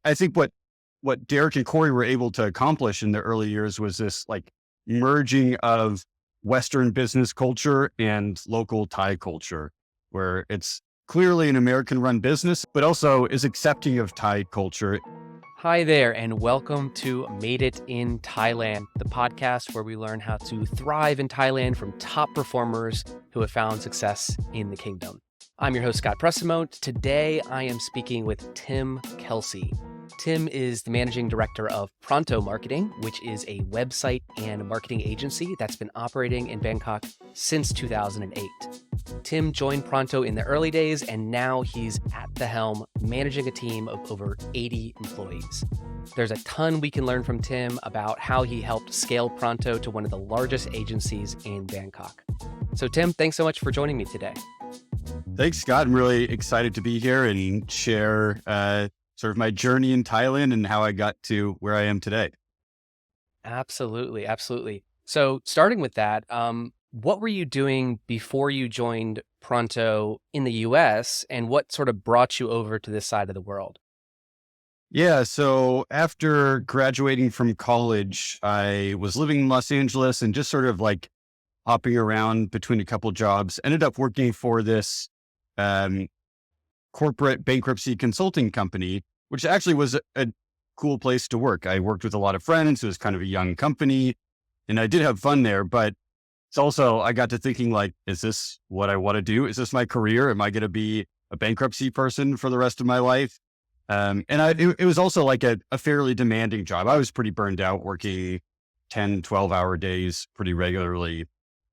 I think what Derek and Corey were able to accomplish in the early years was this like merging of Western business culture and local Thai culture, where it's clearly an American run business, but also is accepting of Thai culture. Hi there, and welcome to Made It in Thailand, the podcast where we learn how to thrive in Thailand from top performers who have found success in the kingdom. I'm your host, Scott Pressimone. Today, I am speaking with Tim Kelsey. Tim is the managing director of Pronto Marketing, which is a website and marketing agency that's been operating in Bangkok since 2008. Tim joined Pronto in the early days, and now he's at the helm, managing a team of over 80 employees. There's a ton we can learn from Tim about how he helped scale Pronto to one of the largest agencies in Bangkok. So Tim, thanks so much for joining me today. Thanks, Scott. I'm really excited to be here and share sort of my journey in Thailand and how I got to where I am today. Absolutely. So starting with that, what were you doing before you joined Pronto in the US, and what sort of brought you over to this side of the world? Yeah, so after graduating from college, I was living in Los Angeles and just sort of like hopping around between a couple jobs. Ended up working for this um, corporate bankruptcy consulting company, which actually was a cool place to work. I worked with a lot of friends. It was kind of a young company and I did have fun there, but it's also, I got to thinking like, is this what I want to do? Is this my career? Am I going to be a bankruptcy person for the rest of my life? It was also like a fairly demanding job. I was pretty burned out working 10, 12-hour days pretty regularly.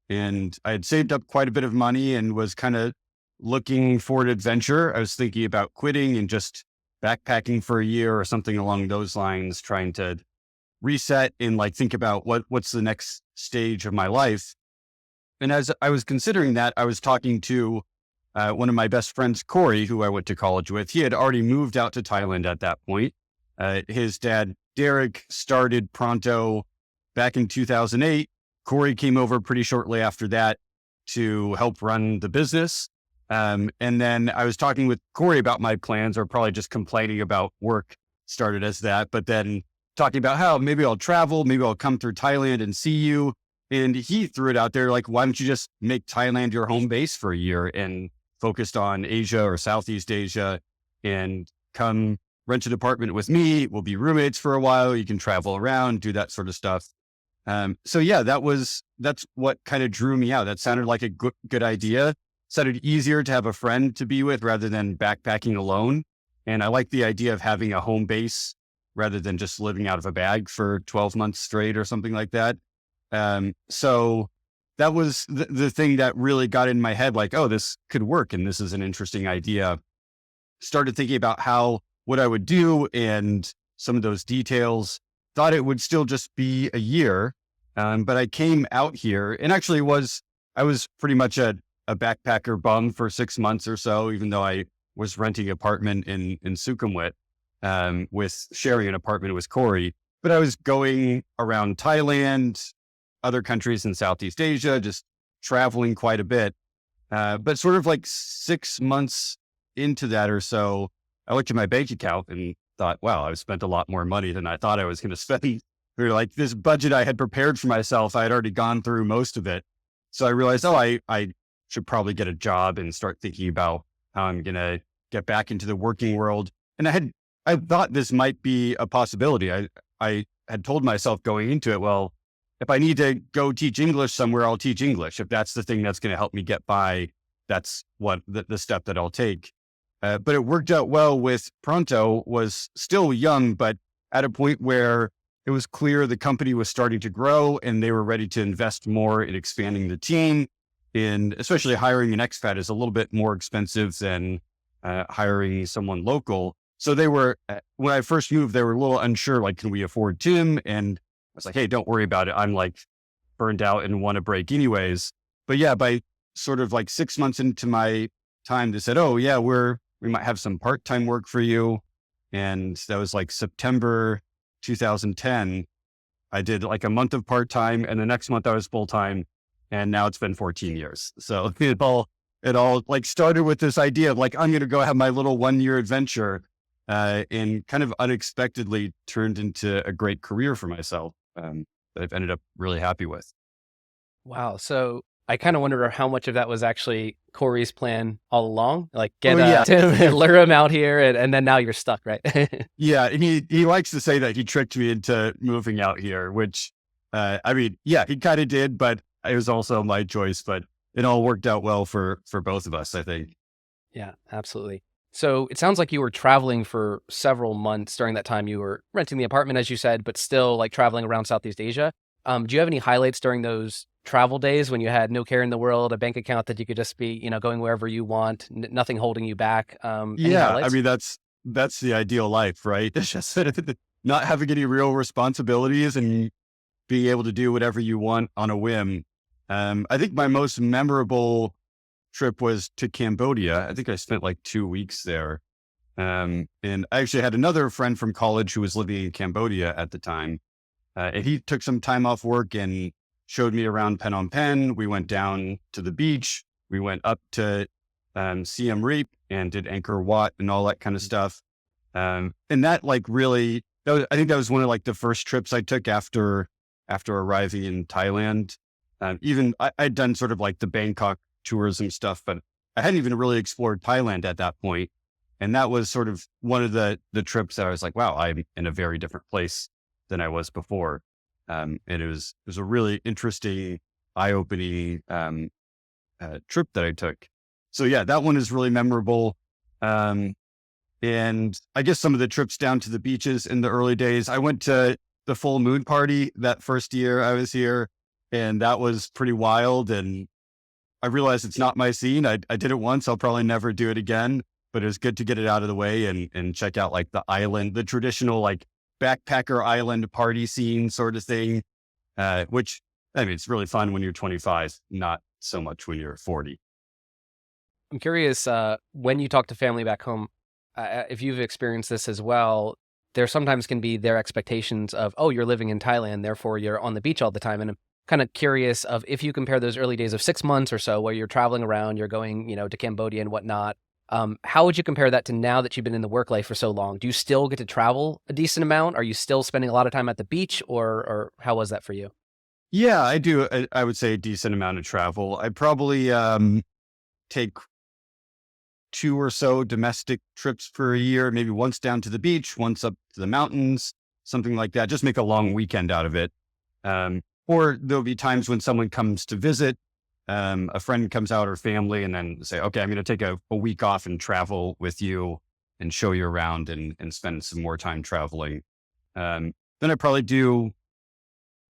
And I had saved up quite a bit of money and was kind of looking for an adventure. I was thinking about quitting and just backpacking for a year or something along those lines, trying to reset and like think about what's the next stage of my life. And as I was considering that, I was talking to one of my best friends, Corey, who I went to college with. He had already moved out to Thailand at that point. His dad, Derek, started Pronto back in 2008. Corey came over pretty shortly after that to help run the business. And then I was talking with Corey about my plans, or probably just complaining about work started as that, but then talking about how maybe I'll travel, maybe I'll come through Thailand and see you. And he threw it out there like, why don't you just make Thailand your home base for a year and focused on Asia or Southeast Asia and come rent an apartment with me. We'll be roommates for a while. You can travel around, do that sort of stuff. So yeah, that's what kind of drew me out. That sounded like a good idea. Sounded easier to have a friend to be with rather than backpacking alone. And I like the idea of having a home base rather than just living out of a bag for 12 months straight or something like that. So that was the thing that really got in my head, like, oh, this could work. And this is an interesting idea. Started thinking about what I would do and some of those details. Thought it would still just be a year. But I came out here and actually I was pretty much a backpacker bum for 6 months or so, even though I was renting an apartment in Sukhumvit, with sharing an apartment with Corey. But I was going around Thailand, other countries in Southeast Asia, just traveling quite a bit. But sort of like 6 months into that or so, I looked at my bank account and thought, wow, I've spent a lot more money than I thought I was going to spend. Like this budget I had prepared for myself, I had already gone through most of it. So I realized, I should probably get a job and start thinking about how I'm going to get back into the working world. And I thought this might be a possibility. I had told myself going into it, well, if I need to go teach English somewhere, I'll teach English. If that's the thing that's going to help me get by, that's what the step that I'll take. But it worked out well with Pronto. Was still young, but at a point where it was clear the company was starting to grow and they were ready to invest more in expanding the team. And especially hiring an expat is a little bit more expensive than hiring someone local. So they were, when I first moved, they were a little unsure, like, can we afford Tim? And I was like, hey, don't worry about it. I'm like burned out and want to break anyways. But yeah, by sort of like 6 months into my time, they said, oh yeah, we might have some part-time work for you. And that was like September 2010. I did like a month of part-time and the next month I was full-time. And now it's been 14 years. So it all like started with this idea of like, I'm going to go have my little 1-year adventure. and kind of unexpectedly turned into a great career for myself that I've ended up really happy with. Wow. So I kind of wonder how much of that was actually Corey's plan all along, like Oh get yeah, Tim, lure him out here, and then now you're stuck, right? yeah, and he likes to say that he tricked me into moving out here, which I mean, yeah, he kind of did, but it was also my choice. But it all worked out well for both of us, I think. Yeah, absolutely. So it sounds like you were traveling for several months during that time. You were renting the apartment, as you said, but still like traveling around Southeast Asia. Do you have any highlights during those travel days when you had no care in the world, a bank account that you could just be, going wherever you want, nothing holding you back? Any Yeah, I highlights? mean that's the ideal life, right? It's just not having any real responsibilities and being able to do whatever you want on a whim. I think my most memorable trip was to Cambodia. I think I spent like 2 weeks there. And I actually had another friend from college who was living in Cambodia at the time. And he took some time off work and showed me around Phnom Penh. We went down to the beach. We went up to Siem Reap and did Angkor Wat and all that kind of stuff. And that like really, I think that was one of like the first trips I took after arriving in Thailand. Even I'd done sort of like the Bangkok tourism stuff, but I hadn't even really explored Thailand at that point. And that was sort of one of the trips that I was like, wow, I'm in a very different place than I was before. And it was a really interesting, eye-opening trip that I took. So yeah, that one is really memorable. Um, and I guess some of the trips down to the beaches in the early days, I went to the full moon party that first year I was here, and that was pretty wild. And I realized it's not my scene. I did it once. I'll probably never do it again, but it was good to get it out of the way and check out like the island, the traditional like backpacker island party scene sort of thing, which I mean, it's really fun when you're 25, not so much when you're 40. I'm curious, when you talk to family back home, if you've experienced this as well, there sometimes can be their expectations of, oh, you're living in Thailand, therefore you're on the beach all the time. And I'm kind of curious of if you compare those early days of 6 months or so where you're traveling around, you're going, to Cambodia and whatnot. How would you compare that to now that you've been in the work life for so long? Do you still get to travel a decent amount? Are you still spending a lot of time at the beach, or how was that for you? Yeah, I do. I would say a decent amount of travel. I probably take two or so domestic trips per year, maybe once down to the beach, once up to the mountains, something like that. Just make a long weekend out of it. Or there'll be times when someone comes to visit, a friend comes out or family, and then say, okay, I'm going to take a week off and travel with you and show you around and spend some more time traveling. Then I probably do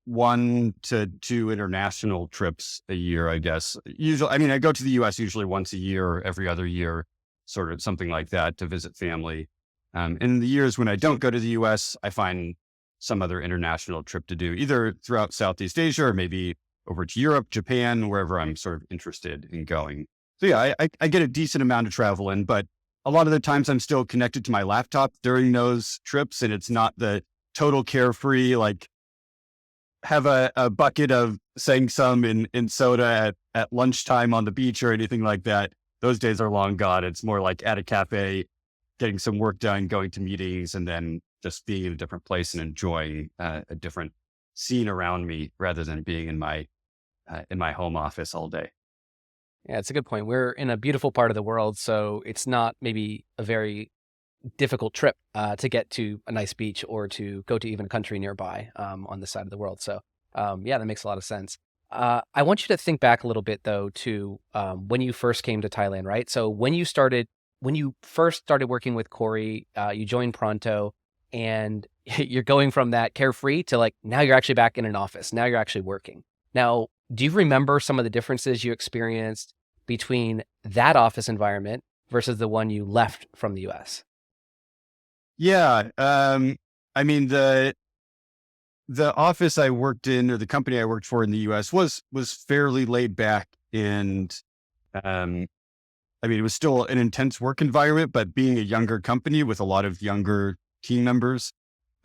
1 to 2 international trips a year, I guess. Usually, I mean, I go to the US usually once a year or every other year, sort of something like that to visit family. In the years when I don't go to the US, I find some other international trip to do, either throughout Southeast Asia or maybe over to Europe, Japan, wherever I'm sort of interested in going. So yeah, I get a decent amount of travel in, but a lot of the times I'm still connected to my laptop during those trips, and it's not the total carefree, like have a bucket of Sang Sum in soda at lunchtime on the beach or anything like that. Those days are long gone. It's more like at a cafe, getting some work done, going to meetings, and then just being in a different place and enjoying a different scene around me rather than being in my home office all day. Yeah, it's a good point. We're in a beautiful part of the world, so it's not maybe a very difficult trip to get to a nice beach or to go to even a country nearby on this side of the world. So, yeah, that makes a lot of sense. I want you to think back a little bit, though, to when you first came to Thailand, right? So when you first started working with Corey, you joined Pronto, and you're going from that carefree to like now you're actually back in an office. Now you're actually working. Now, do you remember some of the differences you experienced between that office environment versus the one you left from the US? Yeah. I mean, the office I worked in or the company I worked for in the US was fairly laid back and, um, I mean, it was still an intense work environment, but being a younger company with a lot of younger team members,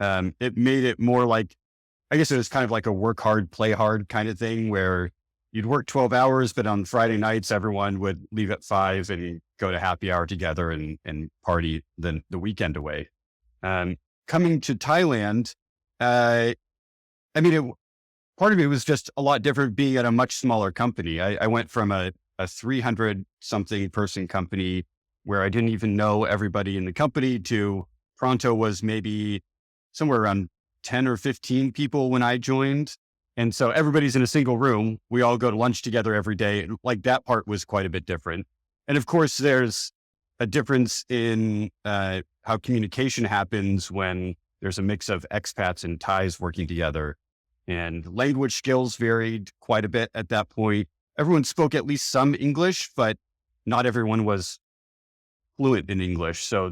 it made it more like, I guess it was kind of like a work hard, play hard kind of thing where you'd work 12 hours, but on Friday nights, everyone would leave at 5 and go to happy hour together and party the weekend away. Coming to Thailand, uh, I mean, part of it was just a lot different being at a much smaller company. I went from a 300 something person company where I didn't even know everybody in the company to Pronto was maybe somewhere around 10 or 15 people when I joined. And so everybody's in a single room. We all go to lunch together every day. Like that part was quite a bit different. And of course, there's a difference in how communication happens when there's a mix of expats and Thais working together. And language skills varied quite a bit at that point. Everyone spoke at least some English, but not everyone was fluent in English. So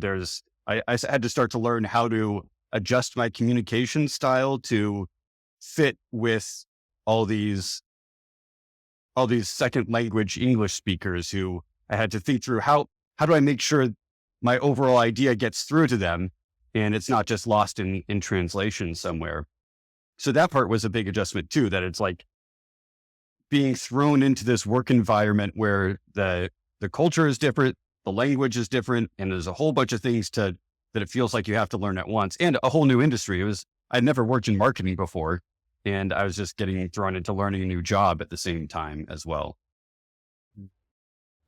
I had to start to learn how to adjust my communication style to fit with all these second language English speakers who I had to think through how do I make sure my overall idea gets through to them and it's not just lost in translation somewhere. So that part was a big adjustment too, that it's like being thrown into this work environment where the culture is different, the language is different, and there's a whole bunch of things that it feels like you have to learn at once, and a whole new industry. I'd never worked in marketing before, and I was just getting thrown into learning a new job at the same time as well.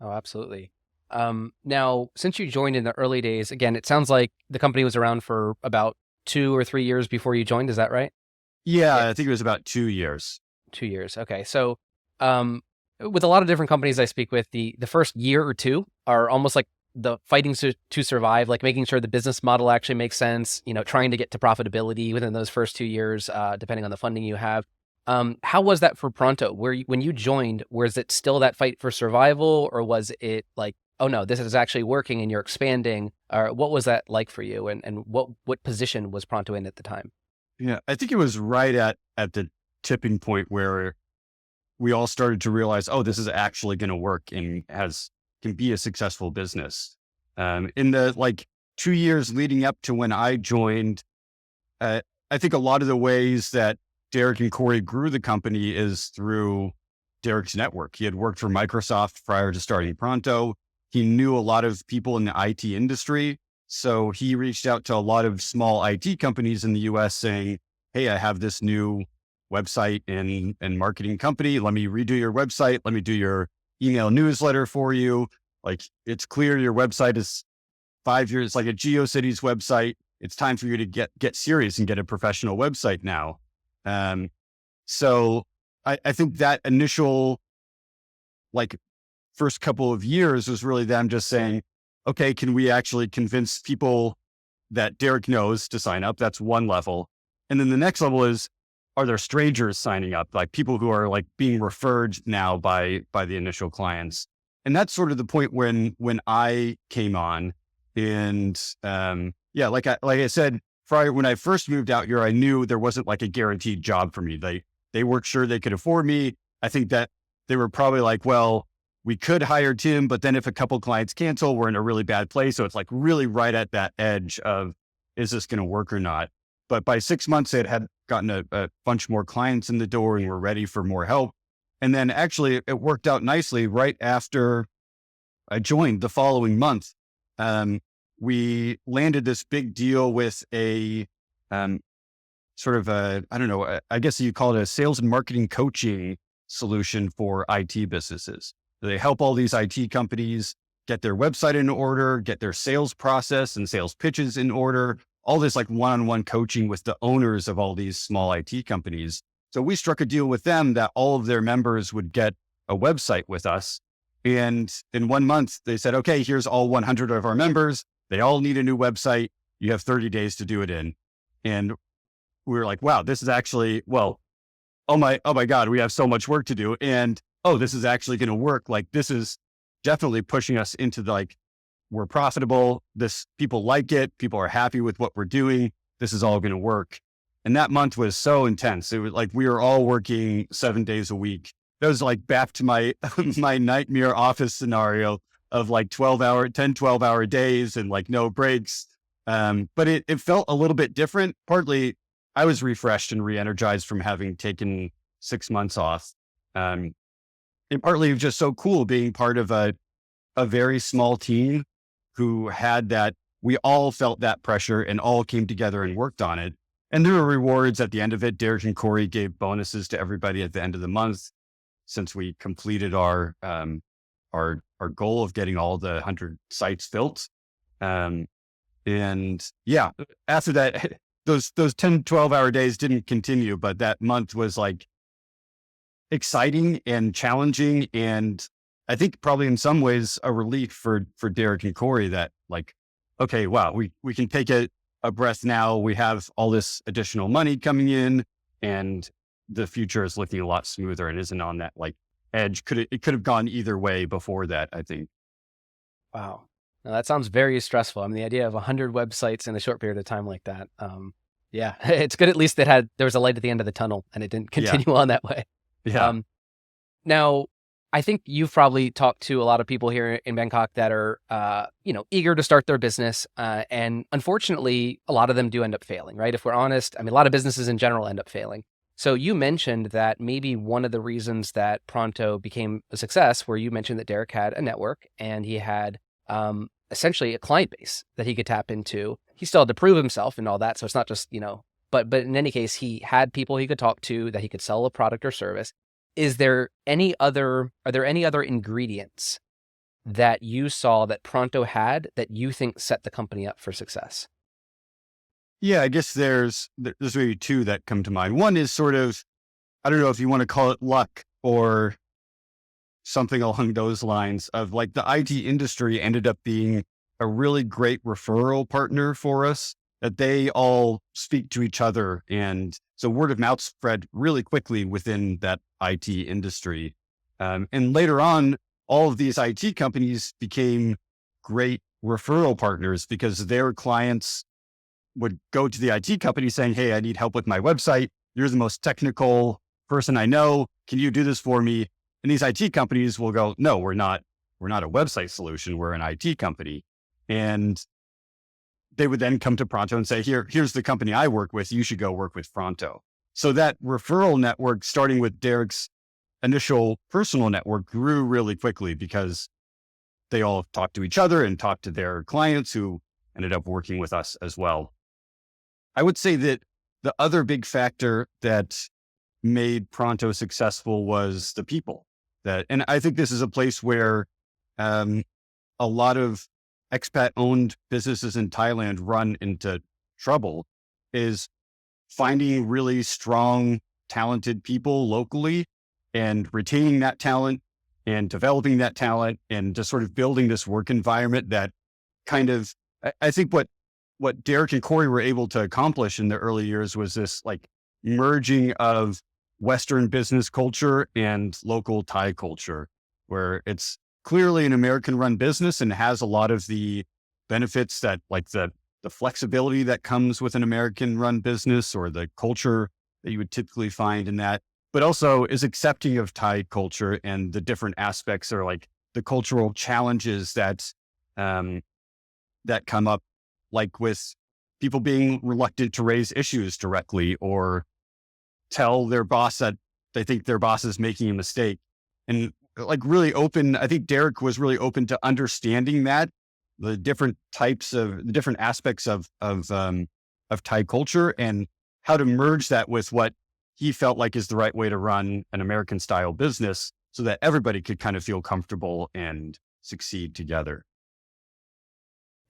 Oh, absolutely. Now, since you joined in the early days, again, it sounds like the company was around for about 2 or 3 years before you joined. Is that right? Yeah, I think it was about 2 years. 2 years. Okay. So, with a lot of different companies I speak with, the first year or two are almost like the fighting to survive, like making sure the business model actually makes sense, trying to get to profitability within those first 2 years, depending on the funding you have. How was that for Pronto? When you joined, was it still that fight for survival, or was it like, oh no, this is actually working and you're expanding? Or what was that like for you? And what position was Pronto in at the time? Yeah, I think it was right at the tipping point where we all started to realize, oh, this is actually going to work and can be a successful business. In the 2 years leading up to when I joined, I think a lot of the ways that Derek and Corey grew the company is through Derek's network. He had worked for Microsoft prior to starting Pronto. He knew a lot of people in the IT industry. So he reached out to a lot of small IT companies in the US saying, hey, I have this new website and marketing company. Let me redo your website. Let me do your email newsletter for you. Like, it's clear your website is 5 years, like a GeoCities website. It's time for you to get serious and get a professional website now. So I think that initial first couple of years was really them just saying, okay, can we actually convince people that Derek knows to sign up? That's one level. And then the next level is, are there strangers signing up? Like people who are being referred now by the initial clients. And that's sort of the point when I came on. And like I said, when I first moved out here, I knew there wasn't a guaranteed job for me. They weren't sure they could afford me. I think that they were probably like, well, we could hire Tim, but then if a couple clients cancel, we're in a really bad place. So it's really right at that edge of, is this going to work or not? But by 6 months, it had gotten a bunch more clients in the door and were ready for more help. And then actually it worked out nicely right after I joined the following month. We landed this big deal with a sort of I guess you call it a sales and marketing coaching solution for IT businesses. They help all these IT companies get their website in order, get their sales process and sales pitches in order, all this one-on-one coaching with the owners of all these small IT companies. So we struck a deal with them that all of their members would get a website with us. And in 1 month, they said, okay, here's all 100 of our members. They all need a new website. You have 30 days to do it in. And we were like, wow, this is actually, well, oh my God, we have so much work to do. And this is actually going to work. This is definitely pushing us into we're profitable. People like it. People are happy with what we're doing. This is all going to work. And that month was so intense. It was we were all working 7 days a week. That was back to my, my nightmare office scenario of 12 hour days and no breaks. But it felt a little bit different. Partly I was refreshed and re-energized from having taken 6 months off. and partly it was just so cool being part of a very small team who had that, we all felt that pressure and all came together and worked on it. And there were rewards at the end of it. Derek and Corey gave bonuses to everybody at the end of the month since we completed our goal of getting all the 100 sites built. And yeah, after that, those 10, 12-hour days didn't continue, but that month was like exciting and challenging. And I think probably in some ways a relief for Derek and Corey that like, okay, wow, we can take a breath now. We have all this additional money coming in and the future is looking a lot smoother and isn't on that like edge. It could have gone either way before that, I think. Wow. Now, that sounds very stressful. I mean, the idea of 100 websites in a short period of time like that. Yeah, it's good at least that there was a light at the end of the tunnel and it didn't Yeah. continue on that way. Yeah. Now, I think you've probably talked to a lot of people here in Bangkok that are, eager to start their business. And unfortunately, a lot of them do end up failing, right? If we're honest, I mean, a lot of businesses in general end up failing. So you mentioned that maybe one of the reasons that Pronto became a success, where you mentioned that Derek had a network and he had essentially a client base that he could tap into. He still had to prove himself and all that. So it's not just, but in any case, he had people he could talk to that he could sell a product or service. Are there any other ingredients that you saw that Pronto had that you think set the company up for success? Yeah, I guess there's maybe two that come to mind. One is sort of, I don't know if you want to call it luck or something along those lines of like the IT industry ended up being a really great referral partner for us, that they all speak to each other. And so word of mouth spread really quickly within that IT industry. And later on, all of these IT companies became great referral partners because their clients would go to the IT company saying, hey, I need help with my website. You're the most technical person I know. Can you do this for me? And these IT companies will go, no, we're not a website solution. We're an IT company. And they would then come to Pronto and say, here's the company I work with. You should go work with Pronto. So that referral network, starting with Derek's initial personal network, grew really quickly because they all talked to each other and talked to their clients who ended up working with us as well. I would say that the other big factor that made Pronto successful was the people. And I think this is a place where a lot of expat-owned businesses in Thailand run into trouble, is finding really strong, talented people locally and retaining that talent and developing that talent and just sort of building this work environment that kind of, I think what Derek and Corey were able to accomplish in the early years was this like merging of Western business culture and local Thai culture, where it's clearly an American run business and has a lot of the benefits that like the flexibility that comes with an American run business or the culture that you would typically find in that, but also is accepting of Thai culture and the different aspects or like the cultural challenges that come up, like with people being reluctant to raise issues directly or tell their boss that they think their boss is making a mistake. And like really open, I think Derek was really open to understanding that the different aspects of Thai culture and how to merge that with what he felt like is the right way to run an American style business so that everybody could kind of feel comfortable and succeed together.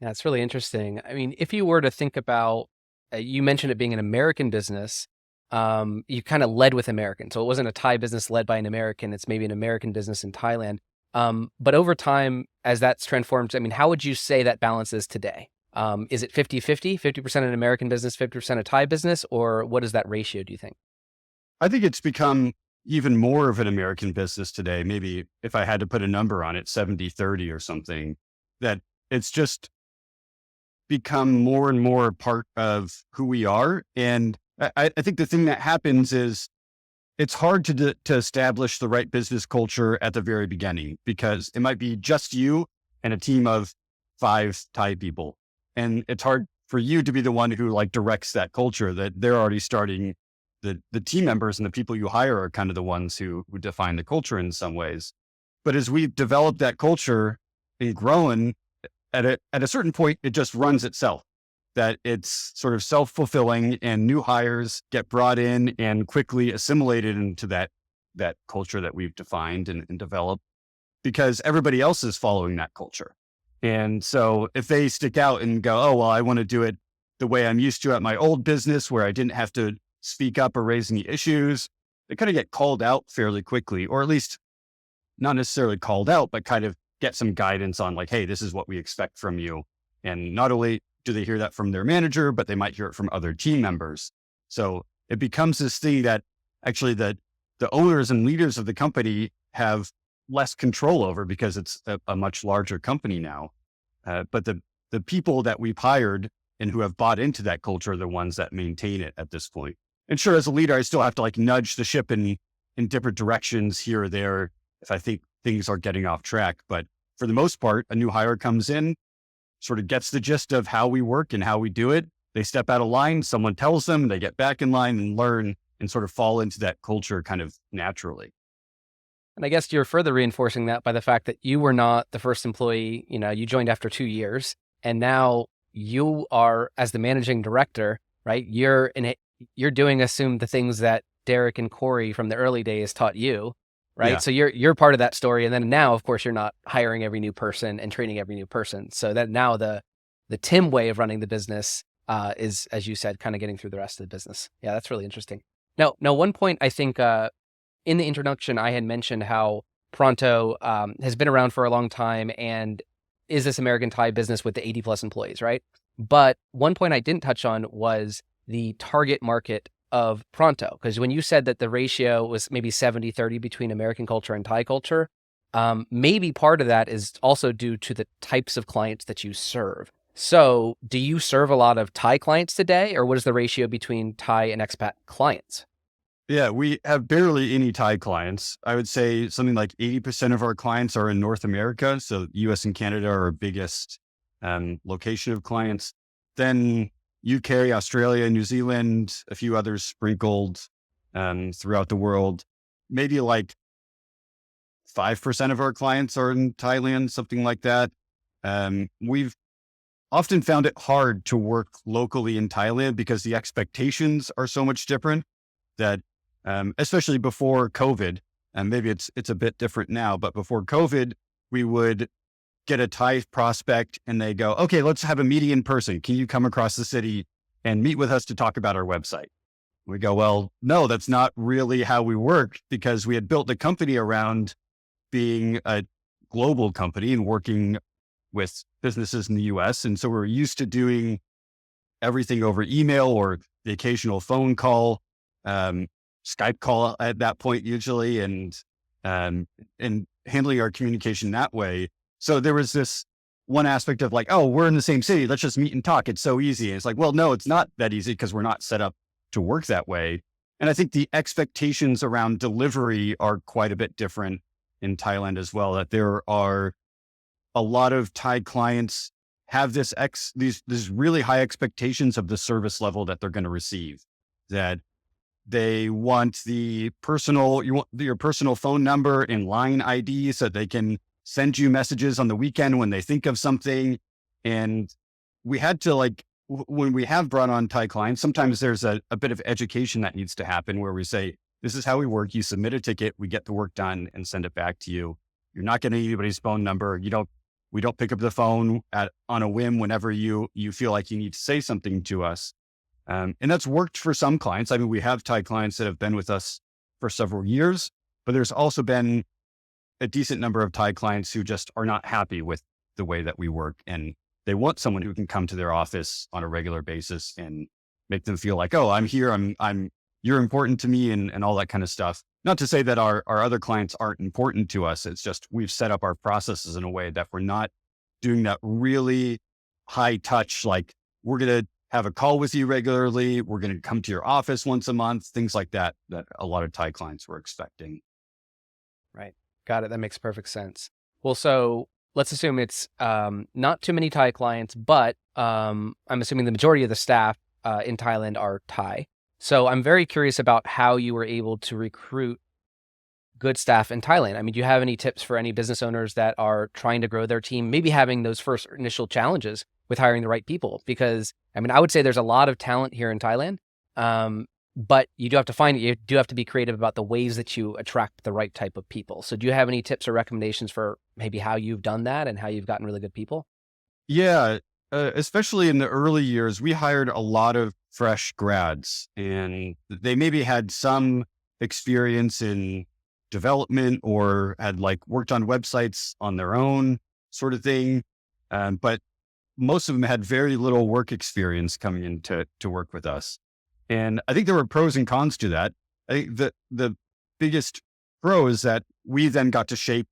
Yeah, it's really interesting. I mean, if you were to think about, you mentioned it being an American business, you kind of led with American. So it wasn't a Thai business led by an American. It's maybe an American business in Thailand. But over time, as that's transformed, I mean, how would you say that balance is today? Is it 50-50, 50% an American business, 50% a Thai business, or what is that ratio, do you think? I think it's become even more of an American business today. Maybe if I had to put a number on it, 70-30 or something, that it's just become more and more a part of who we are. And I think the thing that happens is it's hard to establish the right business culture at the very beginning because it might be just you and a team of 5 Thai people. And it's hard for you to be the one who like directs that culture, that they're already starting. The team members and the people you hire are kind of the ones who define the culture in some ways. But as we've developed that culture and grown, at a certain point, it just runs itself. That it's sort of self-fulfilling, and new hires get brought in and quickly assimilated into that culture that we've defined and developed, because everybody else is following that culture. And so if they stick out and go, oh, well, I want to do it the way I'm used to at my old business where I didn't have to speak up or raise any issues, they kind of get called out fairly quickly, or at least not necessarily called out, but kind of get some guidance on like, hey, this is what we expect from you. And not only do they hear that from their manager, but they might hear it from other team members. So it becomes this thing that actually the owners and leaders of the company have less control over, because it's a much larger company now. But the people that we've hired and who have bought into that culture are the ones that maintain it at this point. And sure, as a leader, I still have to like nudge the ship in different directions here or there if I think things are getting off track. But for the most part, a new hire comes in, sort of gets the gist of how we work and how we do it. They step out of line, someone tells them, they get back in line and learn and sort of fall into that culture kind of naturally. And I guess you're further reinforcing that by the fact that you were not the first employee. You joined after 2 years, and now you are, as the managing director, right? You're doing, assume, the things that Derek and Corey from the early days taught you, right? Yeah. So you're part of that story. And then now, of course, you're not hiring every new person and training every new person. So that now the Tim way of running the business is, as you said, kind of getting through the rest of the business. Yeah, that's really interesting. Now, one point I think in the introduction, I had mentioned how Pronto has been around for a long time and is this American Thai business with the 80 plus employees, right? But one point I didn't touch on was the target market of Pronto. Because when you said that the ratio was maybe 70-30 between American culture and Thai culture, maybe part of that is also due to the types of clients that you serve. So do you serve a lot of Thai clients today, or what is the ratio between Thai and expat clients? Yeah, we have barely any Thai clients. I would say something like 80% of our clients are in North America. So US and Canada are our biggest location of clients. Then UK, Australia, New Zealand, a few others sprinkled throughout the world. Maybe like 5% of our clients are in Thailand, something like that. We've often found it hard to work locally in Thailand because the expectations are so much different that especially before COVID, and maybe it's a bit different now, but before COVID, we would get a Thai prospect and they go, okay, let's have a meeting in person. Can you come across the city and meet with us to talk about our website? We go, well, no, that's not really how we work, because we had built the company around being a global company and working with businesses in the US. And so we're used to doing everything over email or the occasional phone call, Skype call at that point usually, and handling our communication that way. So there was this one aspect of like, oh, we're in the same city, let's just meet and talk. It's so easy. And it's like, well, no, it's not that easy because we're not set up to work that way. And I think the expectations around delivery are quite a bit different in Thailand as well, that there are a lot of Thai clients have these really high expectations of the service level that they're going to receive, that they want your personal phone number and line ID so that they can send you messages on the weekend when they think of something. And we had to when we have brought on Thai clients, sometimes there's a bit of education that needs to happen where we say, this is how we work. You submit a ticket, we get the work done and send it back to you. You're not getting anybody's phone number. We don't pick up the phone on a whim whenever you feel like you need to say something to us. And that's worked for some clients. I mean, we have Thai clients that have been with us for several years, but there's also been a decent number of Thai clients who just are not happy with the way that we work. And they want someone who can come to their office on a regular basis and make them feel like, oh, I'm here. You're important to me and all that kind of stuff. Not to say that our other clients aren't important to us. It's just, we've set up our processes in a way that we're not doing that really high touch, like we're going to have a call with you regularly. We're going to come to your office once a month, things like that a lot of Thai clients were expecting. Right. Got it. That makes perfect sense. Well, so let's assume it's not too many Thai clients, but I'm assuming the majority of the staff in Thailand are Thai. So I'm very curious about how you were able to recruit good staff in Thailand? I mean, do you have any tips for any business owners that are trying to grow their team, maybe having those first initial challenges with hiring the right people? Because I mean, I would say there's a lot of talent here in Thailand, but you do have to find it. You do have to be creative about the ways that you attract the right type of people. So do you have any tips or recommendations for maybe how you've done that and how you've gotten really good people? Yeah, especially in the early years, we hired a lot of fresh grads, and they maybe had some experience in development or had like worked on websites on their own, sort of thing. But most of them had very little work experience coming in to work with us. And I think there were pros and cons to that. I think the biggest pro is that we then got to shape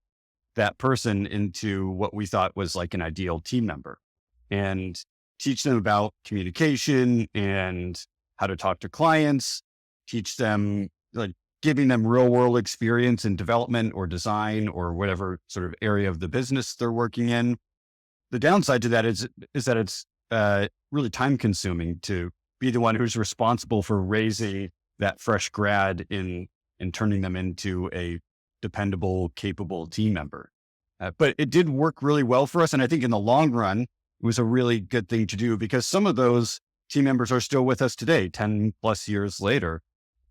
that person into what we thought was like an ideal team member and teach them about communication and how to talk to clients, teach them, like, giving them real world experience in development or design or whatever sort of area of the business they're working in. The downside to that is that it's really time consuming to be the one who's responsible for raising that fresh grad in and turning them into a dependable, capable team member. But it did work really well for us. And I think in the long run, it was a really good thing to do because some of those team members are still with us today, 10 plus years later.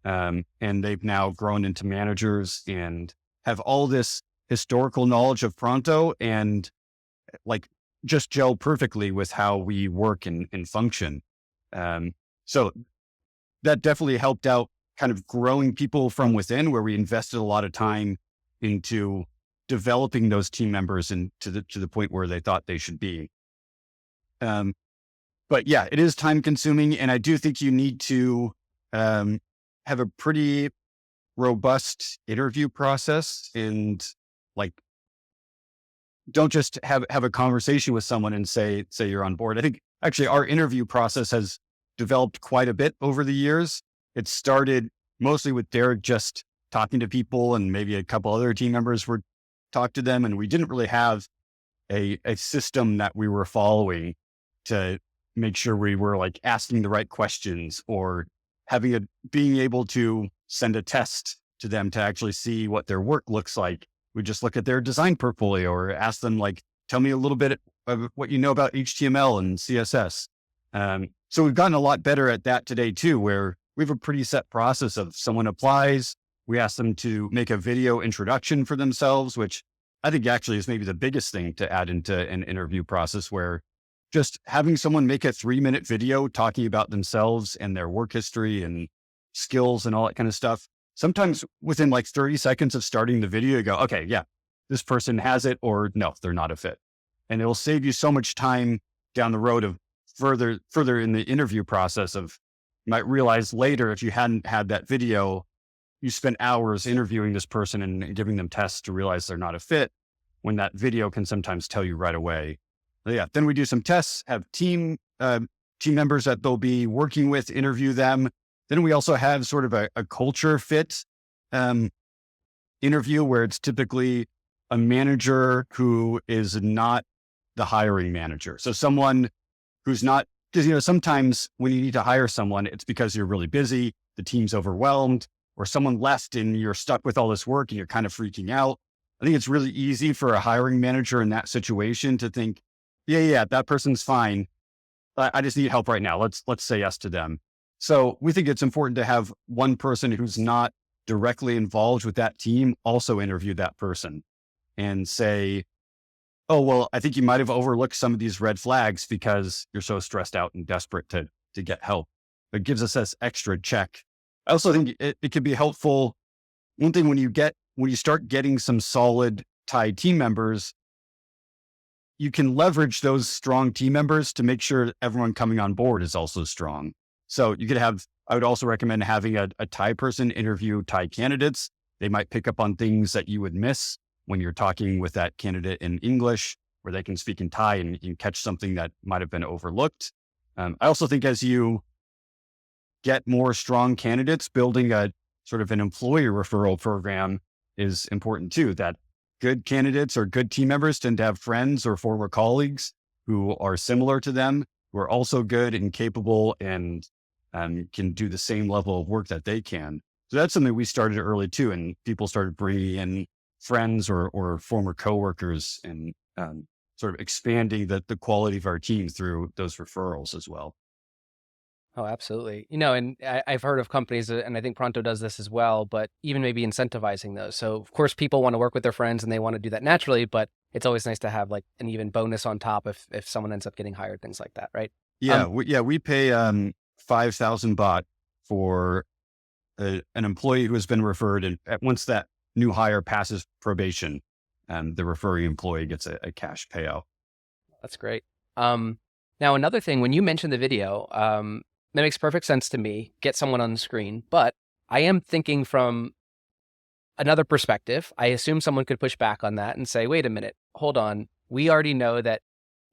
And they've now grown into managers and have all this historical knowledge of Pronto and like just gel perfectly with how we work and function. So that definitely helped out kind of growing people from within, where we invested a lot of time into developing those team members and to the point where they thought they should be. But yeah, it is time consuming. And I do think you need to have a pretty robust interview process and like, don't just have a conversation with someone and say you're on board. I think actually our interview process has developed quite a bit over the years. It started mostly with Derek just talking to people and maybe a couple other team members were talk to them. And we didn't really have a system that we were following to make sure we were like asking the right questions or being able to send a test to them to actually see what their work looks like. We just look at their design portfolio or ask them like, tell me a little bit of what you know about HTML and CSS. So we've gotten a lot better at that today too, where we have a pretty set process of someone applies, we ask them to make a video introduction for themselves, which I think actually is maybe the biggest thing to add into an interview process, where just having someone make a 3-minute video talking about themselves and their work history and skills and all that kind of stuff. Sometimes within like 30 seconds of starting the video, you go, okay, yeah, this person has it, or no, they're not a fit. And it'll save you so much time down the road of further in the interview process of, you might realize later, if you hadn't had that video, you spent hours interviewing this person and giving them tests to realize they're not a fit, when that video can sometimes tell you right away. But yeah, then we do some tests, have team members that they'll be working with, interview them. Then we also have sort of a culture fit interview, where it's typically a manager who is not the hiring manager. So someone who's not, because, sometimes when you need to hire someone, it's because you're really busy, the team's overwhelmed, or someone left and you're stuck with all this work and you're kind of freaking out. I think it's really easy for a hiring manager in that situation to think, yeah, that person's fine. I just need help right now. Let's say yes to them. So we think it's important to have one person who's not directly involved with that team also interview that person and say, oh, well, I think you might have overlooked some of these red flags because you're so stressed out and desperate to get help. It gives us this extra check. I also think it can be helpful. One thing, when you start getting some solid Thai team members, you can leverage those strong team members to make sure everyone coming on board is also strong. So I would also recommend having a Thai person interview Thai candidates. They might pick up on things that you would miss when you're talking with that candidate in English, where they can speak in Thai and you can catch something that might have been overlooked. I also think as you get more strong candidates, building a sort of an employee referral program is important too. That good candidates or good team members tend to have friends or former colleagues who are similar to them, who are also good and capable and can do the same level of work that they can. So that's something we started early too. And people started bringing in friends or former coworkers and sort of expanding the quality of our team through those referrals as well. Oh, absolutely. And I've heard of companies, and I think Pronto does this as well, but even maybe incentivizing those. So, of course, people want to work with their friends and they want to do that naturally, but it's always nice to have like an even bonus on top if someone ends up getting hired, things like that, right? Yeah. We pay 5,000 baht for an employee who has been referred. And once that new hire passes probation, the referring employee gets a cash payout. That's great. Now, another thing, when you mentioned the video, that makes perfect sense to me, get someone on the screen, but I am thinking from another perspective. I assume someone could push back on that and say, wait a minute, hold on. We already know that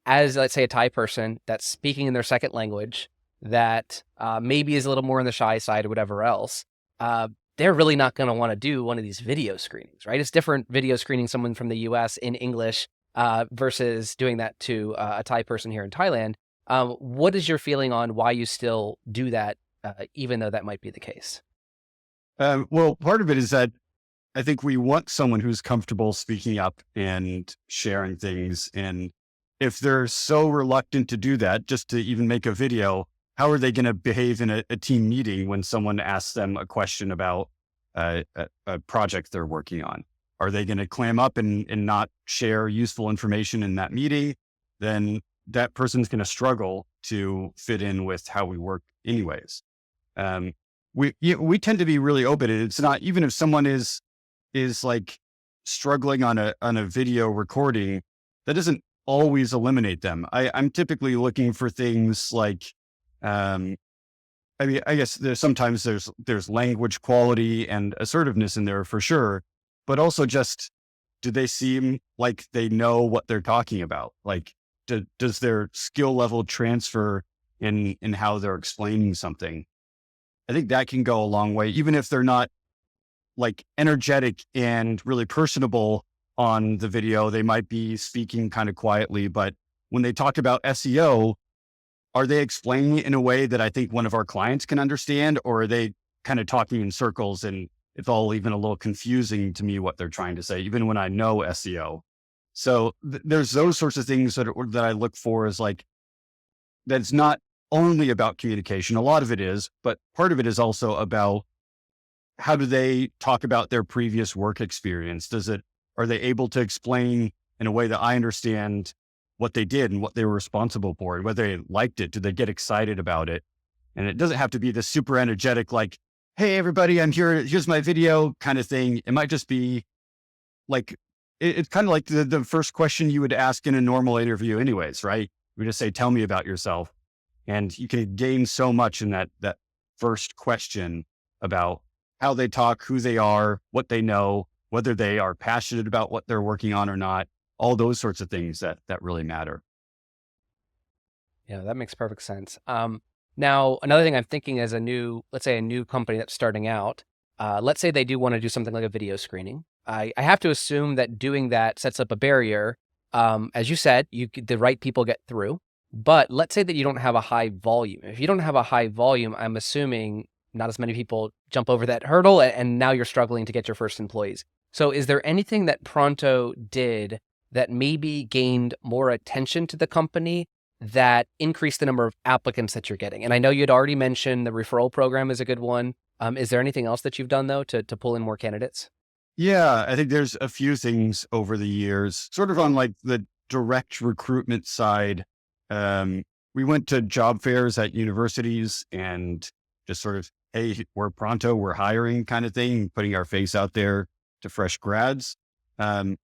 as, let's say, a Thai person that's speaking in their second language, that maybe is a little more on the shy side or whatever else, they're really not going to want to do one of these video screenings, right? It's different video screening someone from the US in English versus doing that to a Thai person here in Thailand. What is your feeling on why you still do that, even though that might be the case? Well, part of it is that I think we want someone who's comfortable speaking up and sharing things. And if they're so reluctant to do that, just to even make a video, how are they going to behave in a team meeting when someone asks them a question about a project they're working on? Are they going to clam up and not share useful information in that meeting? Then that person's going to struggle to fit in with how we work anyways. We tend to be really open. It's not, even if someone is like struggling on a video recording, that doesn't always eliminate them. I'm typically looking for things like, I guess sometimes there's language quality and assertiveness in there for sure, but also just, do they seem like they know what they're talking about? Like, does their skill level transfer in how they're explaining something? I think that can go a long way, even if they're not like energetic and really personable on the video. They might be speaking kind of quietly, but when they talk about SEO, are they explaining it in a way that I think one of our clients can understand, or are they kind of talking in circles and it's all even a little confusing to me what they're trying to say, even when I know SEO? So there's those sorts of things that I look for, is like, that's not only about communication. A lot of it is, but part of it is also about, how do they talk about their previous work experience? Are they able to explain in a way that I understand what they did and what they were responsible for and whether they liked it? Do they get excited about it? And it doesn't have to be this super energetic, like, hey, everybody, I'm here. Here's my video kind of thing. It might just be like, it's kind of like the first question you would ask in a normal interview anyways, right? We just say, tell me about yourself. And you can gain so much in that first question about how they talk, who they are, what they know, whether they are passionate about what they're working on or not, all those sorts of things that really matter. Yeah, that makes perfect sense. Now, another thing I'm thinking as let's say a new company that's starting out, let's say they do want to do something like a video screening. I have to assume that doing that sets up a barrier. As you said, the right people get through, but let's say that you don't have a high volume. If you don't have a high volume, I'm assuming not as many people jump over that hurdle, and now you're struggling to get your first employees. So is there anything that Pronto did that maybe gained more attention to the company that increased the number of applicants that you're getting? And I know you'd already mentioned the referral program is a good one. Is there anything else that you've done, though, to pull in more candidates? Yeah, I think there's a few things over the years, sort of on like the direct recruitment side. We went to job fairs at universities and just sort of, hey, we're Pronto, we're hiring kind of thing, putting our face out there to fresh grads. Kind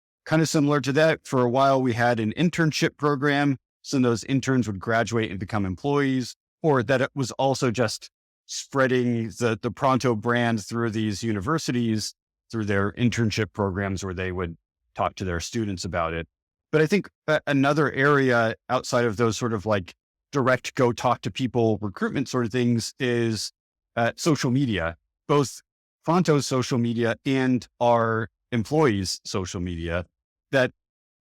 of similar to that, for a while, we had an internship program. Some of those interns would graduate and become employees, or that it was also just spreading the Pronto brand through these universities, through their internship programs where they would talk to their students about it. But I think another area outside of those sort of like direct go talk to people recruitment sort of things is social media, both Pronto's social media and our employees' social media, that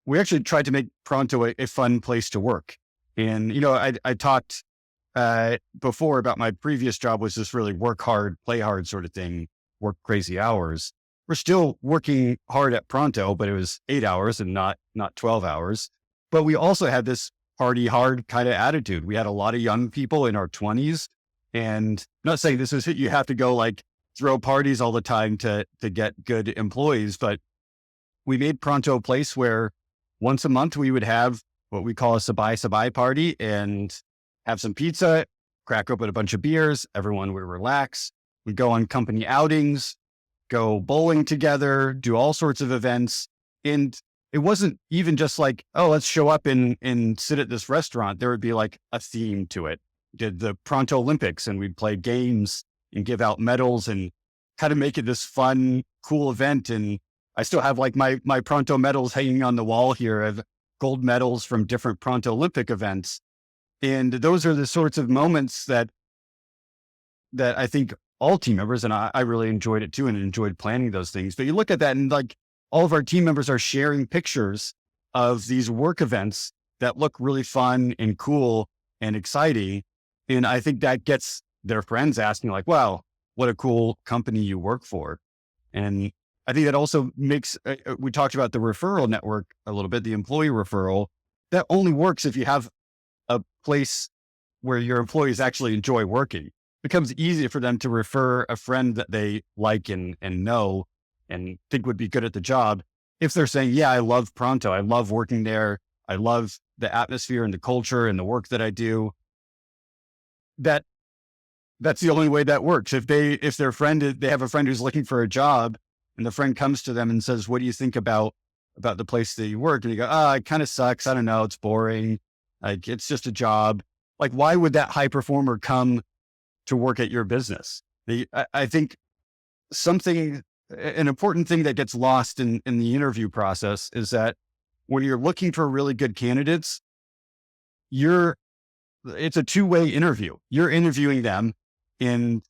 we actually tried to make Pronto a fun place to work. And, I talked before about my previous job was this really work hard, play hard sort of thing. work crazy hours. We're still working hard at Pronto, but it was 8 hours and not 12 hours. But we also had this party hard kind of attitude. We had a lot of young people in our 20s, and I'm not saying this is you have to go like throw parties all the time to get good employees, but we made Pronto a place where once a month we would have what we call a sabai party and have some pizza, crack open a bunch of beers. Everyone would relax. We'd go on company outings, go bowling together, do all sorts of events. And it wasn't even just like, oh, let's show up and sit at this restaurant. There would be like a theme to it. Did the Pronto Olympics, and we'd play games and give out medals and kind of make it this fun, cool event. And I still have like my Pronto medals hanging on the wall here of gold medals from different Pronto Olympic events. And those are the sorts of moments that I think all team members, and I really enjoyed it too and enjoyed planning those things. But you look at that and like all of our team members are sharing pictures of these work events that look really fun and cool and exciting. And I think that gets their friends asking like, wow, what a cool company you work for. And I think that also makes, we talked about the referral network a little bit, the employee referral. That only works if you have a place where your employees actually enjoy working. It becomes easier for them to refer a friend that they like and know and think would be good at the job. If they're saying, yeah, I love Pronto. I love working there. I love the atmosphere and the culture and the work that I do. That's the only way that works. If they have a friend who's looking for a job and the friend comes to them and says, what do you think about the place that you work? And you go, oh, it kind of sucks. I don't know. It's boring. Like, it's just a job. Like, why would that high performer come to work at your business? I think an important thing that gets lost in the interview process is that when you're looking for really good candidates, it's a two-way interview. You're interviewing them and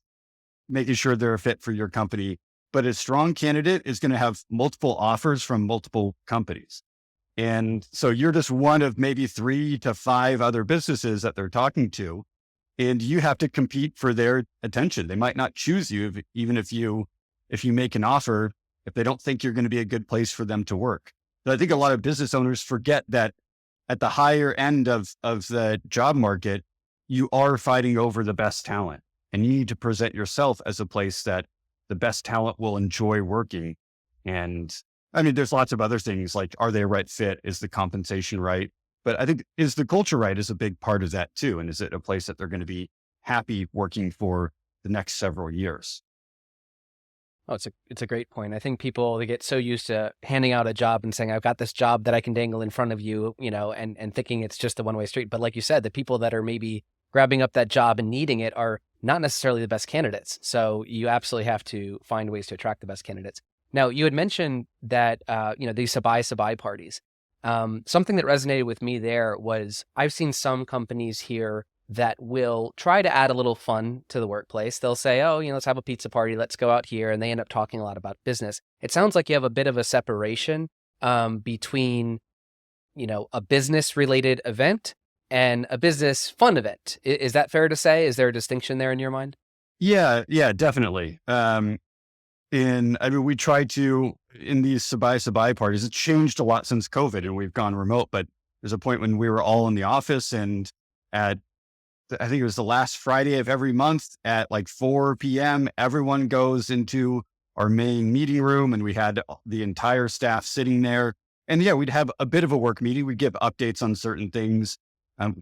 making sure they're a fit for your company. But a strong candidate is going to have multiple offers from multiple companies. And so you're just one of maybe 3 to 5 other businesses that they're talking to, and you have to compete for their attention. They might not choose you, even if you make an offer, if they don't think you're going to be a good place for them to work. But I think a lot of business owners forget that at the higher end of the job market, you are fighting over the best talent, and you need to present yourself as a place that the best talent will enjoy working. And I mean, there's lots of other things like, are they a right fit? Is the compensation right? But I think, is the culture right is a big part of that too. And is it a place that they're going to be happy working for the next several years? Oh, it's a great point. I think they get so used to handing out a job and saying, I've got this job that I can dangle in front of you, and thinking it's just a one-way street. But like you said, the people that are maybe grabbing up that job and needing it are not necessarily the best candidates. So you absolutely have to find ways to attract the best candidates. Now, you had mentioned that, these sabai parties. Something that resonated with me there was I've seen some companies here that will try to add a little fun to the workplace. They'll say, oh, let's have a pizza party. Let's go out here. And they end up talking a lot about business. It sounds like you have a bit of a separation between, a business related event and a business fun event. Is that fair to say? Is there a distinction there in your mind? Yeah, definitely. And I mean, we try to, in these sabai parties, it's changed a lot since COVID and we've gone remote, but there's a point when we were all in the office, and I think it was the last Friday of every month at like 4 p.m., everyone goes into our main meeting room, and we had the entire staff sitting there. And yeah, we'd have a bit of a work meeting. We'd give updates on certain things.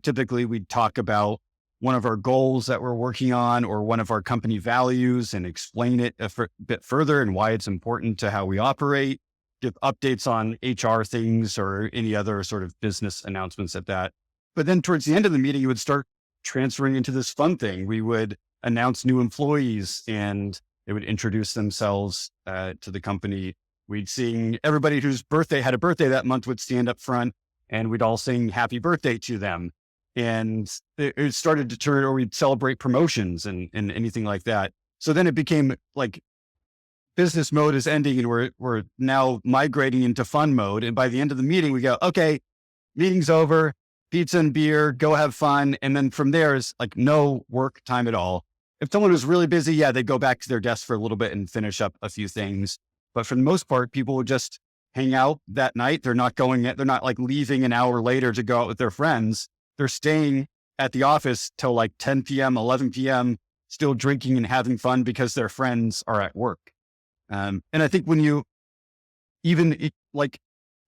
Typically we'd talk about one of our goals that we're working on or one of our company values and explain it a bit further and why it's important to how we operate, give updates on HR things or any other sort of business announcements at that. But then towards the end of the meeting, you would start transferring into this fun thing. We would announce new employees and they would introduce themselves to the company. We'd sing, everybody whose had a birthday that month would stand up front, and we'd all sing happy birthday to them. And it started to turn, or we'd celebrate promotions and anything like that. So then it became like business mode is ending and we're now migrating into fun mode. And by the end of the meeting, we go, okay, meeting's over, pizza and beer, go have fun. And then from there is like no work time at all. If someone was really busy, yeah, they'd go back to their desk for a little bit and finish up a few things. But for the most part, people would just hang out that night. They're not like leaving an hour later to go out with their friends. They're staying at the office till like 10 p.m., 11 p.m., still drinking and having fun because their friends are at work. And I think when you like,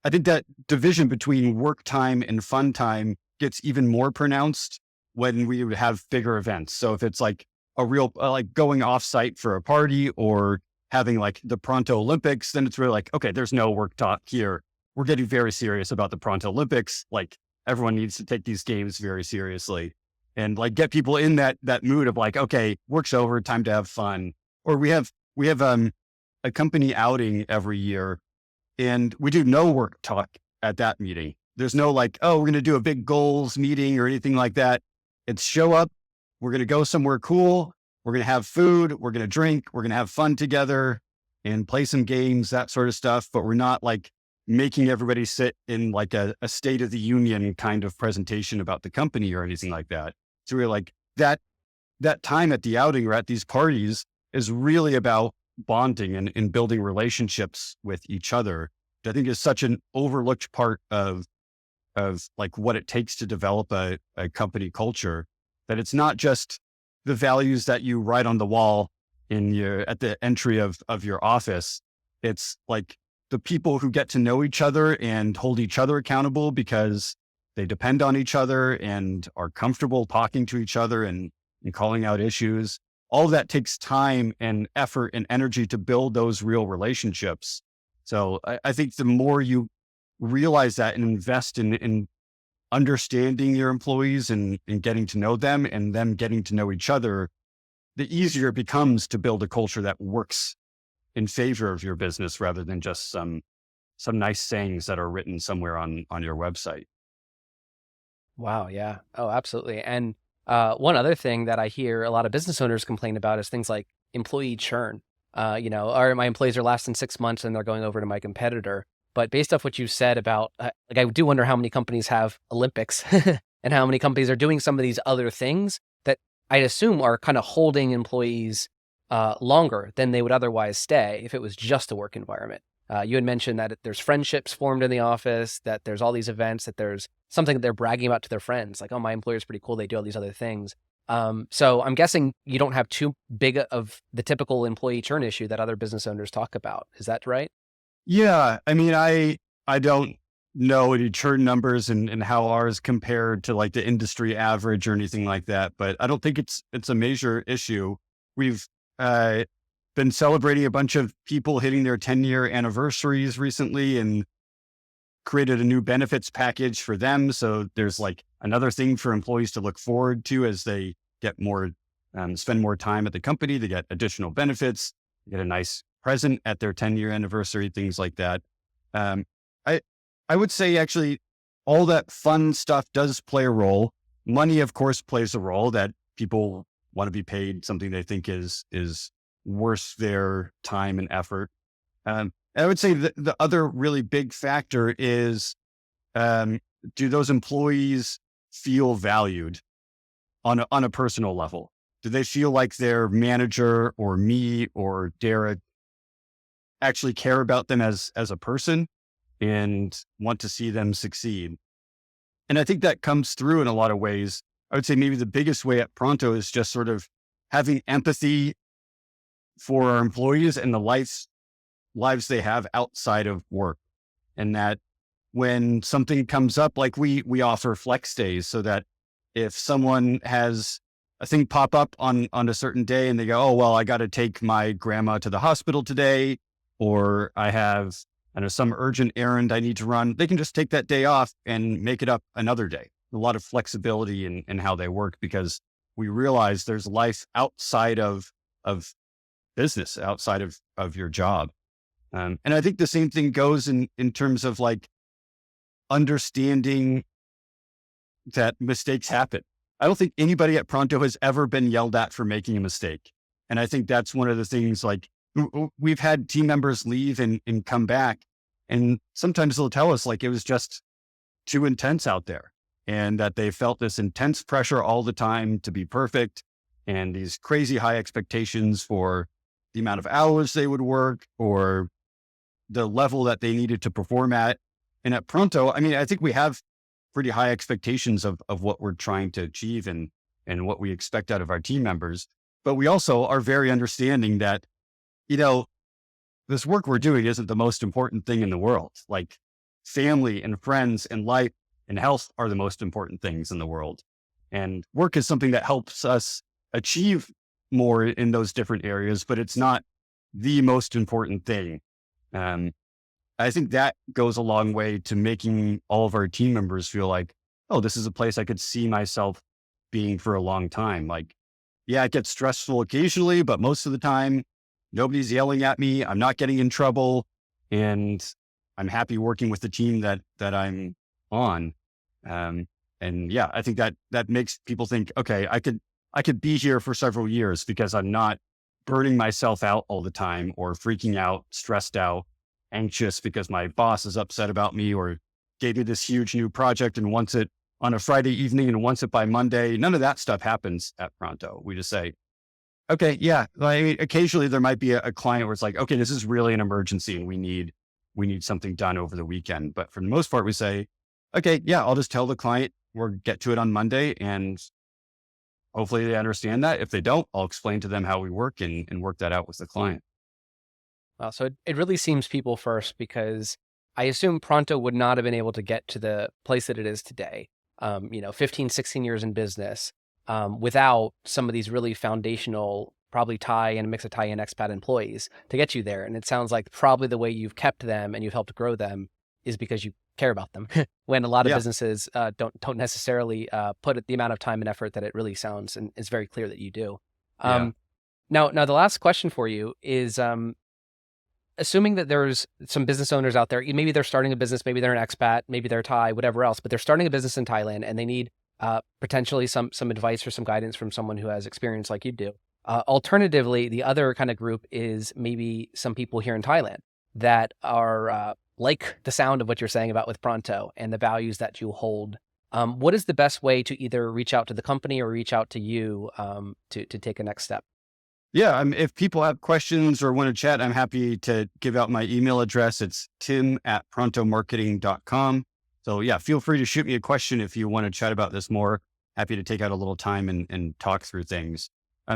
I think that division between work time and fun time gets even more pronounced when we would have bigger events. So if it's like a real, like going off site for a party or having like the Pronto Olympics, then it's really like, okay, there's no work talk here. We're getting very serious about the Pronto Olympics. Like everyone needs to take these games very seriously and like get people in that mood of like, okay, work's over, time to have fun. Or we have a company outing every year and we do no work talk at that meeting. There's no like, oh, we're going to do a big goals meeting or anything like that. It's show up. We're going to go somewhere cool. We're going to have food. We're going to drink. We're going to have fun together and play some games, that sort of stuff. But we're not like making everybody sit in like a State of the Union kind of presentation about the company or anything like that. So we're like that time at the outing or at these parties is really about bonding and building relationships with each other, which I think is such an overlooked part of like what it takes to develop a company culture, that it's not just the values that you write on the wall at the entry of your office. It's like the people who get to know each other and hold each other accountable because they depend on each other and are comfortable talking to each other and calling out issues. All of that takes time and effort and energy to build those real relationships. So I think the more you realize that and invest in understanding your employees and getting to know them and them getting to know each other, the easier it becomes to build a culture that works in favor of your business rather than just some nice sayings that are written somewhere on your website. Wow. Yeah. Oh, absolutely. And one other thing that I hear a lot of business owners complain about is things like employee churn. Or my employees are lasting 6 months and they're going over to my competitor. But based off what you said about, like, I do wonder how many companies have Olympics and how many companies are doing some of these other things that I'd assume are kind of holding employees longer than they would otherwise stay if it was just a work environment. You had mentioned that there's friendships formed in the office, that there's all these events, that there's something that they're bragging about to their friends, like, oh, my employer's pretty cool. They do all these other things. So I'm guessing you don't have too big of the typical employee churn issue that other business owners talk about. Is that right? Yeah. I mean, I don't know any churn numbers and how ours compared to like the industry average or anything like that, but I don't think it's a major issue. We've been celebrating a bunch of people hitting their 10-year anniversaries recently and created a new benefits package for them. So there's like another thing for employees to look forward to as they get more, spend more time at the company. They get additional benefits, get a nice present at their 10-year anniversary, things like that. I would say actually all that fun stuff does play a role. Money, of course, plays a role, that people want to be paid something they think is worth their time and effort. I would say the other really big factor is, do those employees feel valued on a personal level? Do they feel like their manager or me or Derek actually care about them as a person and want to see them succeed? And I think that comes through in a lot of ways. I would say maybe the biggest way at Pronto is just sort of having empathy for our employees and the lives they have outside of work. And that when something comes up, like we offer flex days, so that if someone has a thing pop up on a certain day and they go, oh, well, I got to take my grandma to the hospital today, or I have some urgent errand I need to run, they can just take that day off and make it up another day. A lot of flexibility in how they work, because we realize there's life outside of business, outside of your job. And I think the same thing goes in terms of like understanding that mistakes happen. I don't think anybody at Pronto has ever been yelled at for making a mistake. And I think that's one of the things, like we've had team members leave and come back, and sometimes they'll tell us like it was just too intense out there and that they felt this intense pressure all the time to be perfect. and these crazy high expectations for the amount of hours they would work or the level that they needed to perform at. And at Pronto, I mean, I think we have pretty high expectations of what we're trying to achieve and what we expect out of our team members. But we also are very understanding that, this work we're doing isn't the most important thing in the world. Like family and friends and life and health are the most important things in the world. And work is something that helps us achieve more in those different areas, but it's not the most important thing. I think that goes a long way to making all of our team members feel like, oh, this is a place I could see myself being for a long time. Like, yeah, it gets stressful occasionally, but most of the time, nobody's yelling at me. I'm not getting in trouble, and I'm happy working with the team that I'm on. And yeah, I think that makes people think, okay, I could be here for several years because I'm not burning myself out all the time or freaking out, stressed out, anxious because my boss is upset about me or gave me this huge new project and wants it on a Friday evening and wants it by Monday. None of that stuff happens at Pronto. We just say, okay, yeah. Like, occasionally there might be a client where it's like, okay, this is really an emergency and we need something done over the weekend. But for the most part, we say, okay, yeah, I'll just tell the client we'll get to it on Monday, and hopefully they understand that. If they don't, I'll explain to them how we work and work that out with the client. Well, so it really seems people first, because I assume Pronto would not have been able to get to the place that it is today, 15, 16 years in business, without some of these really foundational, probably Thai and a mix of Thai and expat employees to get you there. And it sounds like probably the way you've kept them and you've helped grow them is because you care about them, when a lot of businesses don't necessarily put the amount of time and effort that it really sounds, and it's very clear that you do. Now the last question for you is, assuming that there's some business owners out there, maybe they're starting a business, maybe they're an expat, maybe they're Thai, whatever else, but they're starting a business in Thailand and they need potentially some advice or some guidance from someone who has experience like you do. Alternatively, the other kind of group is maybe some people here in Thailand that are like the sound of what you're saying about with Pronto and the values that you hold. What is the best way to either reach out to the company or reach out to you to take a next step? Yeah, if people have questions or want to chat, I'm happy to give out my email address. It's tim@prontomarketing.com. So yeah, feel free to shoot me a question if you want to chat about this more. Happy to take out a little time and talk through things.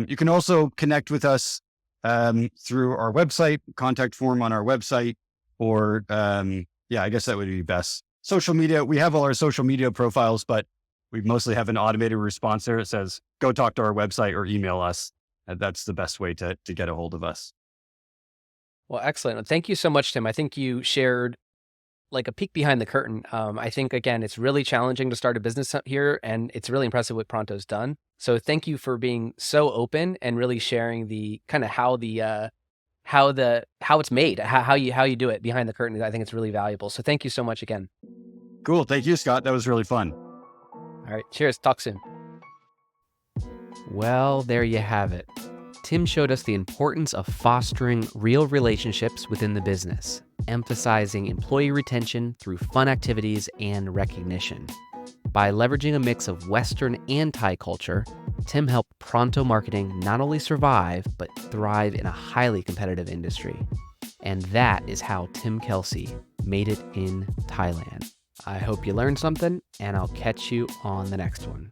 You can also connect with us through our website, contact form on our website, or I guess that would be best. Social media, we have all our social media profiles, but we mostly have an automated response there. It says, go talk to our website or email us. That's the best way to get a hold of us. Well, excellent. Thank you so much, Tim. I think you shared like a peek behind the curtain. I think, again, it's really challenging to start a business here, and it's really impressive what Pronto's done. So thank you for being so open and really sharing the kind of how it's made, how you do it behind the curtain. I think it's really valuable. So thank you so much again. Cool. Thank you, Scott. That was really fun. All right. Cheers. Talk soon. Well, there you have it. Tim showed us the importance of fostering real relationships within the business, emphasizing employee retention through fun activities and recognition. By leveraging a mix of Western and Thai culture, Tim helped Pronto Marketing not only survive, but thrive in a highly competitive industry. And that is how Tim Kelsey made it in Thailand. I hope you learned something, and I'll catch you on the next one.